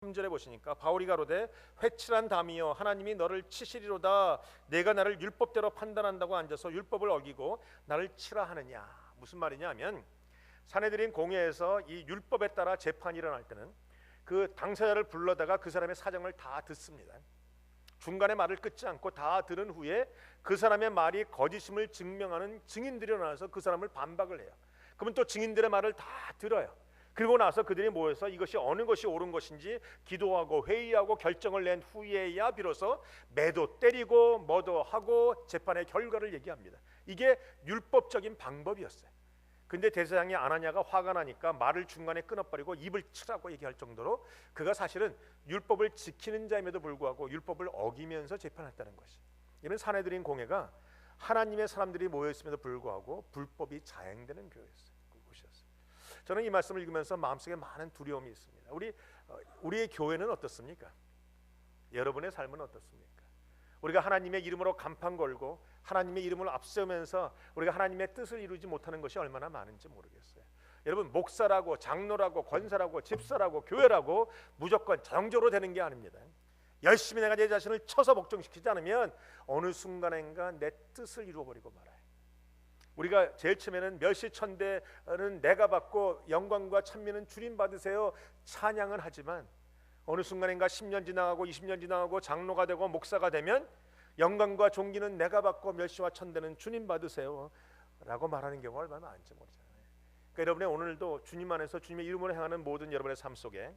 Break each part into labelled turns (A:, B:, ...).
A: 3절에 보시니까 바울이 가로되 회칠한 담이여 하나님이 너를 치시리로다. 내가 나를 율법대로 판단한다고 앉아서 율법을 어기고 나를 치라 하느냐. 무슨 말이냐 하면 사내들인 공회에서 이 율법에 따라 재판이 일어날 때는 그 당사자를 불러다가 그 사람의 사정을 다 듣습니다. 중간에 말을 끊지 않고 다 들은 후에 그 사람의 말이 거짓임을 증명하는 증인들이 일어나서 그 사람을 반박을 해요. 그러면 또 증인들의 말을 다 들어요. 그리고 나서 그들이 모여서 이것이 어느 것이 옳은 것인지 기도하고 회의하고 결정을 낸 후에야 비로소 매도 때리고 뭐도 하고 재판의 결과를 얘기합니다. 이게 율법적인 방법이었어요. 근데 대제사장이 아나니아가 화가 나니까 말을 중간에 끊어버리고 입을 치라고 얘기할 정도로 그가 사실은 율법을 지키는 자임에도 불구하고 율법을 어기면서 재판했다는 것이, 이런 사내들인 공회가 하나님의 사람들이 모여있음에도 불구하고 불법이 자행되는 교회였어요. 그곳이었어요. 저는 이 말씀을 읽으면서 마음속에 많은 두려움이 있습니다. 우리의 교회는 어떻습니까? 여러분의 삶은 어떻습니까? 우리가 하나님의 이름으로 간판 걸고 하나님의 이름을 앞세우면서 우리가 하나님의 뜻을 이루지 못하는 것이 얼마나 많은지 모르겠어요. 여러분, 목사라고 장로라고 권사라고 집사라고 교회라고 무조건 정적으로 되는 게 아닙니다. 열심히 내가 내 자신을 쳐서 복종시키지 않으면 어느 순간인가 내 뜻을 이루어버리고 말아요. 우리가 제일 처음에는 멸시천대는 내가 받고 영광과 찬미는 주님 받으세요 찬양은 하지만 어느 순간인가 10년 지나가고 20년 지나가고 장로가 되고 목사가 되면 영광과 존귀는 내가 받고 멸시와 천대는 주님 받으세요 라고 말하는 경우가 얼마나 많은지 모르잖아요. 그러니까 여러분의 오늘도 주님 안에서 주님의 이름으로 행하는 모든 여러분의 삶 속에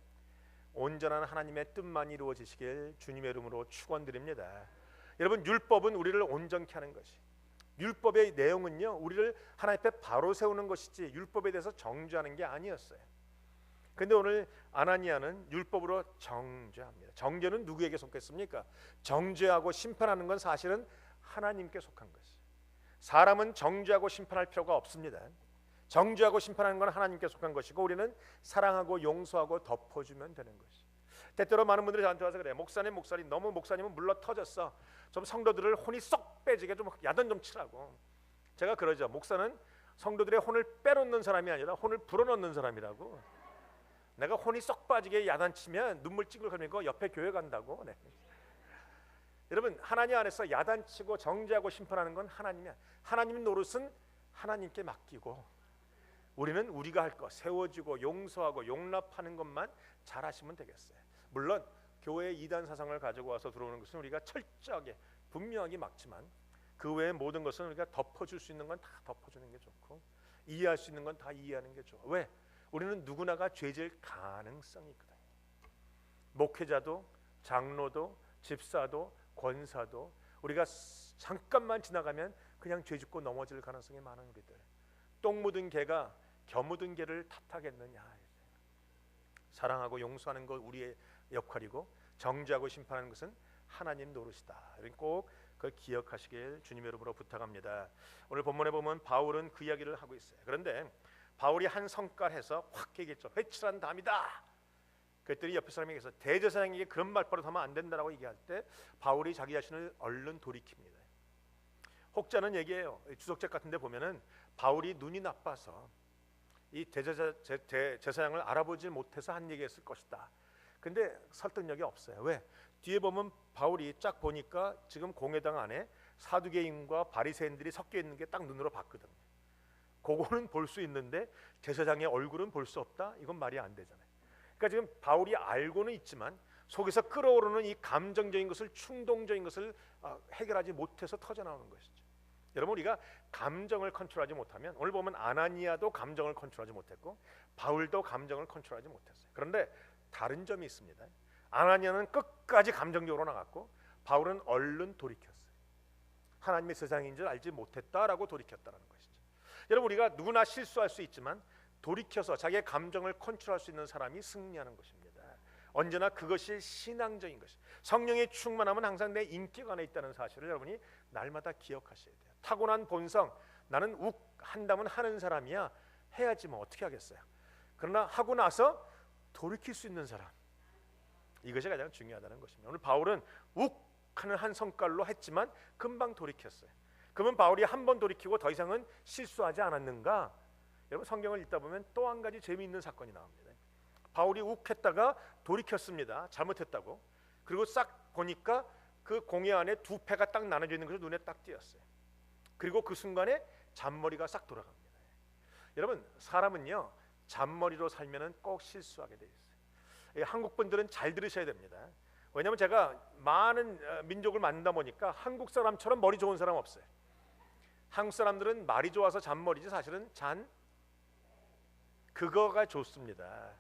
A: 온전한 하나님의 뜻만 이루어지시길 주님의 이름으로 축원드립니다. 여러분, 율법은 우리를 온전케 하는 것이, 율법의 내용은요 우리를 하나님 앞에 바로 세우는 것이지 율법에 대해서 정죄하는 게 아니었어요. 근데 오늘 아나니아는 율법으로 정죄합니다. 정죄는 누구에게 속했습니까? 정죄하고 심판하는 건 사실은 하나님께 속한 것이. 사람은 정죄하고 심판할 필요가 없습니다. 정죄하고 심판하는 건 하나님께 속한 것이고 우리는 사랑하고 용서하고 덮어주면 되는 것이. 때때로 많은 분들이 저한테 와서 그래요. 목사님 너무 목사님은 물러 터졌어. 좀 성도들을 혼이 쏙 빼지게 좀 야단 좀 치라고. 제가 그러죠. 목사는 성도들의 혼을 빼놓는 사람이 아니라 혼을 불어넣는 사람이라고. 내가 혼이 쏙 빠지게 야단치면 눈물 찌글거리고 옆에 교회 간다고. 네. 여러분, 하나님 안에서 야단치고 정죄하고 심판하는 건 하나님이야. 하나님 노릇은 하나님께 맡기고 우리는 우리가 할 것, 세워지고 용서하고 용납하는 것만 잘하시면 되겠어요. 물론 교회의 이단 사상을 가지고 와서 들어오는 것은 우리가 철저하게 분명하게 막지만 그 외의 모든 것은 우리가 덮어줄 수 있는 건 다 덮어주는 게 좋고 이해할 수 있는 건 다 이해하는 게 좋아. 왜? 우리는 누구나가 죄질 가능성이 있거든요. 목회자도 장로도 집사도 권사도 우리가 잠깐만 지나가면 그냥 죄짓고 넘어질 가능성이 많은 우리들. 똥 묻은 개가 겨 묻은 개를 탓하겠느냐. 사랑하고 용서하는 것 우리의 역할이고 정죄하고 심판하는 것은 하나님 노릇이다. 꼭 그걸 기억하시길 주님의 이름으로 부탁합니다. 오늘 본문에 보면 바울은 그 이야기를 하고 있어요. 그런데 바울이 한 성깔 해서 확 얘기했죠. 회칠한 담이다. 그랬더니 옆에 사람에게서 대제사장에게 그런 말버릇 하면 안 된다라고 얘기할 때 바울이 자기 자신을 얼른 돌이킵니다. 혹자는 얘기해요. 주석책 같은 데 보면은 바울이 눈이 나빠서 이 제사장을 알아보지 못해서 한 얘기였을 것이다. 근데 설득력이 없어요. 왜? 뒤에 보면 바울이 쫙 보니까 지금 공회당 안에 사두개인과 바리새인들이 섞여 있는 게 딱 눈으로 봤거든요. 그거는 볼 수 있는데 제사장의 얼굴은 볼 수 없다? 이건 말이 안 되잖아요. 그러니까 지금 바울이 알고는 있지만 속에서 끓어오르는 이 감정적인 것을, 충동적인 것을 해결하지 못해서 터져나오는 것이죠. 여러분, 우리가 감정을 컨트롤하지 못하면, 오늘 보면 아나니아도 감정을 컨트롤하지 못했고 바울도 감정을 컨트롤하지 못했어요. 그런데 다른 점이 있습니다. 아나니아는 끝까지 감정적으로 나갔고 바울은 얼른 돌이켰어요. 하나님의 세상인 줄 알지 못했다라고 돌이켰다는 것이죠. 여러분, 우리가 누구나 실수할 수 있지만 돌이켜서 자기의 감정을 컨트롤할 수 있는 사람이 승리하는 것입니다. 언제나 그것이 신앙적인 것이. 성령의 충만함은 항상 내 인격 안에 있다는 사실을 여러분이 날마다 기억하셔야 돼요. 타고난 본성, 나는 욱 한다면 하는 사람이야. 해야지 뭐 어떻게 하겠어요. 그러나 하고 나서 돌이킬 수 있는 사람, 이것이 가장 중요하다는 것입니다. 오늘 바울은 욱 하는 한 성깔로 했지만 금방 돌이켰어요. 그러면 바울이 한 번 돌이키고 더 이상은 실수하지 않았는가? 여러분, 성경을 읽다 보면 또 한 가지 재미있는 사건이 나옵니다. 바울이 욱했다가 돌이켰습니다. 잘못했다고. 그리고 싹 보니까 그 공회 안에 두 패가 딱 나눠져 있는 것이 눈에 딱 띄었어요. 그리고 그 순간에 잔머리가 싹 돌아갑니다. 여러분, 사람은요 잔머리로 살면은 꼭 실수하게 돼 있어요. 한국 분들은 잘 들으셔야 됩니다. 왜냐하면 제가 많은 민족을 만나다 보니까 한국 사람처럼 머리 좋은 사람 없어요. 한국 사람들은 말이 좋아서 잔머리지 사실은 그거가 좋습니다.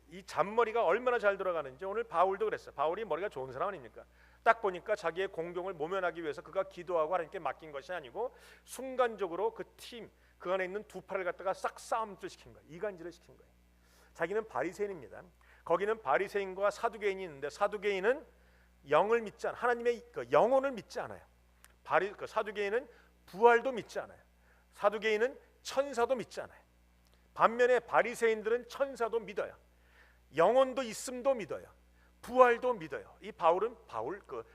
A: 이 잔머리가 얼마나 잘 돌아가는지 오늘 바울도 그랬어요. 바울이 머리가 좋은 사람 아닙니까? 딱 보니까 자기의 공경을 모면하기 위해서 그가 기도하고 하나님께 맡긴 것이 아니고 순간적으로 그 안에 있는 두 팔을 갖다가 싹 싸움질 시킨 거예요. 이간질을 시킨 거예요. 자기는 바리새인입니다. 거기는 바리새인과 사두개인이 있는데 사두개인은 영을 믿지 않아요. 하나님의 그 영혼을 믿지 않아요. 사두개인은 부활도 믿지 않아요. 사두개인은 천사도 믿지 않아요. 반면에 바리새인들은 천사도 믿어요. 영혼도 있음도 믿어요. 부활도 믿어요. 이 바울은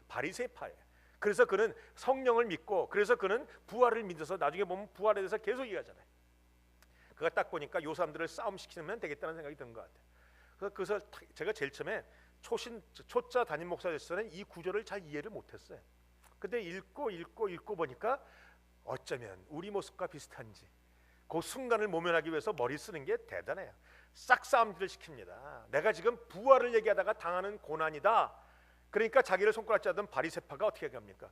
A: 바리새파예요. 그래서 그는 성령을 믿고 그래서 그는 부활을 믿어서 나중에 보면 부활에 대해서 계속 얘기하잖아요. 그가 딱 보니까 요 사람들을 싸움시키면 되겠다는 생각이 든 것 같아요. 그래서 제가 제일 처음에 초짜 담임 목사 됐을 때는 이 구절을 잘 이해를 못했어요. 근데 읽고 보니까 어쩌면 우리 모습과 비슷한지 그 순간을 모면하기 위해서 머리 쓰는 게 대단해요. 싹 싸움질을 시킵니다. 내가 지금 부활을 얘기하다가 당하는 고난이다. 그러니까 자기를 손가락 잡던 바리새파가 어떻게 합니까?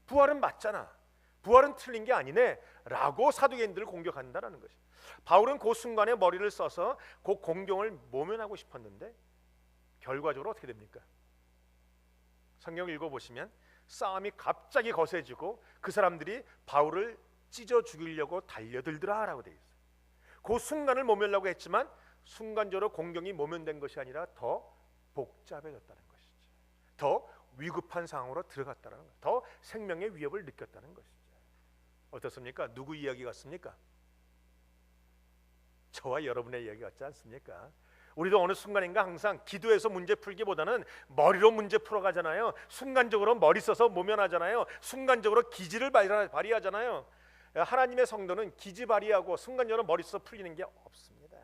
A: 부활은 맞잖아. 부활은 틀린 게 아니네 라고 사두개인들을 공격한다라는 것이. 바울은 그 순간에 머리를 써서 그 공경을 모면하고 싶었는데 결과적으로 어떻게 됩니까? 성경 읽어보시면 싸움이 갑자기 거세지고 그 사람들이 바울을 찢어 죽이려고 달려들더라라고 되어 있어요. 그 순간을 모면하려고 했지만 순간적으로 공경이 모면된 것이 아니라 더 복잡해졌다는 것이죠. 더 위급한 상황으로 들어갔다는 것, 더 생명의 위협을 느꼈다는 것이죠. 어떻습니까? 누구 이야기 같습니까? 저와 여러분의 이야기 같지 않습니까? 우리도 어느 순간인가 항상 기도해서 문제 풀기보다는 머리로 문제 풀어가잖아요. 순간적으로 머리 써서 모면하잖아요. 순간적으로 기지를 발휘하잖아요. 하나님의 성도는 기지 발휘하고 순간적으로 머리 써 풀리는 게 없습니다.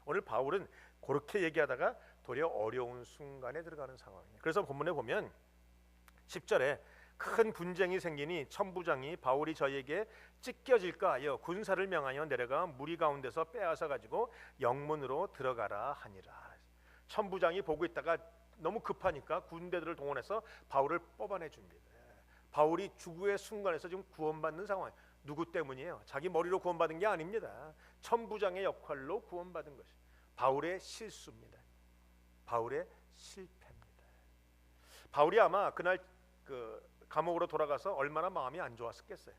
A: 오늘 바울은 그렇게 얘기하다가 도리어 어려운 순간에 들어가는 상황이에요. 그래서 본문에 보면 10절에 큰 분쟁이 생기니 천부장이 바울이 저에게 찢겨질까 하여 군사를 명하여 내려가 무리 가운데서 빼앗아 가지고 영문으로 들어가라 하니라. 천부장이 보고 있다가 너무 급하니까 군대들을 동원해서 바울을 뽑아내 줍니다. 바울이 죽음의 순간에서 지금 구원받는 상황. 누구 때문이에요? 자기 머리로 구원받은 게 아닙니다. 천부장의 역할로 구원받은 것이 바울의 실수입니다. 바울의 실패입니다. 바울이 아마 그날 감옥으로 돌아가서 얼마나 마음이 안 좋았겠어요.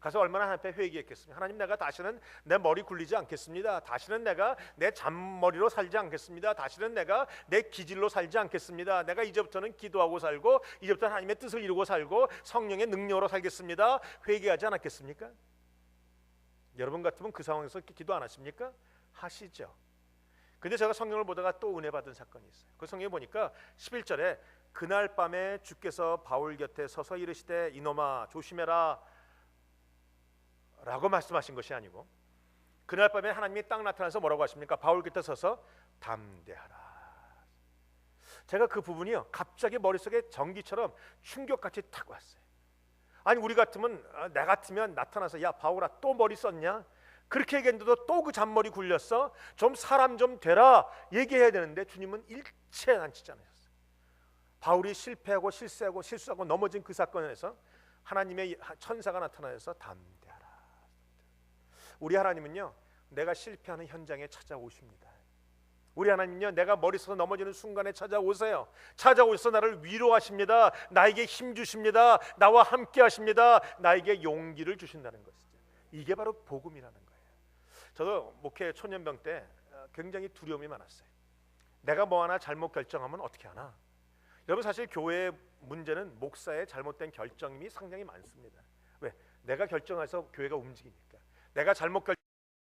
A: 가서 얼마나 하나님 앞에 회개했겠습니까? 하나님, 내가 다시는 내 머리 굴리지 않겠습니다. 다시는 내가 내 잔머리로 살지 않겠습니다. 다시는 내가 내 기질로 살지 않겠습니다. 내가 이제부터는 기도하고 살고 이제부터 하나님의 뜻을 이루고 살고 성령의 능력으로 살겠습니다. 회개하지 않았겠습니까? 여러분 같으면 그 상황에서 기도 안 하십니까? 하시죠. 근데 제가 성경을 보다가 또 은혜 받은 사건이 있어요. 그 성경에 보니까 11절에 그날 밤에 주께서 바울 곁에 서서 이르시되 이놈아 조심해라 라고 말씀하신 것이 아니고 그날 밤에 하나님이 딱 나타나서 뭐라고 하십니까? 바울 곁에 서서 담대하라. 제가 그 부분이요 갑자기 머릿속에 전기처럼 충격같이 탁 왔어요. 아니 우리 같으면 나 같으면 나타나서 야 바울아 또 머리 썼냐? 그렇게 얘기했는데도 또 그 잔머리 굴렸어? 좀 사람 좀 되라 얘기해야 되는데 주님은 일체 난치지 않으셨어요. 바울이 실패하고 실수하고 넘어진 그 사건에서 하나님의 천사가 나타나서 담대하라. 우리 하나님은요 내가 실패하는 현장에 찾아오십니다. 우리 하나님은요 내가 머리 써서 넘어지는 순간에 찾아오세요. 찾아오셔서 나를 위로하십니다. 나에게 힘 주십니다. 나와 함께 하십니다. 나에게 용기를 주신다는 것이죠. 이게 바로 복음이라는 거예요. 저도 목회 초년병 때 굉장히 두려움이 많았어요. 내가 뭐 하나 잘못 결정하면 어떻게 하나. 여러분 사실 교회의 문제는 목사의 잘못된 결정이 상당히 많습니다. 왜? 내가 결정해서 교회가 움직이니까. 내가 잘못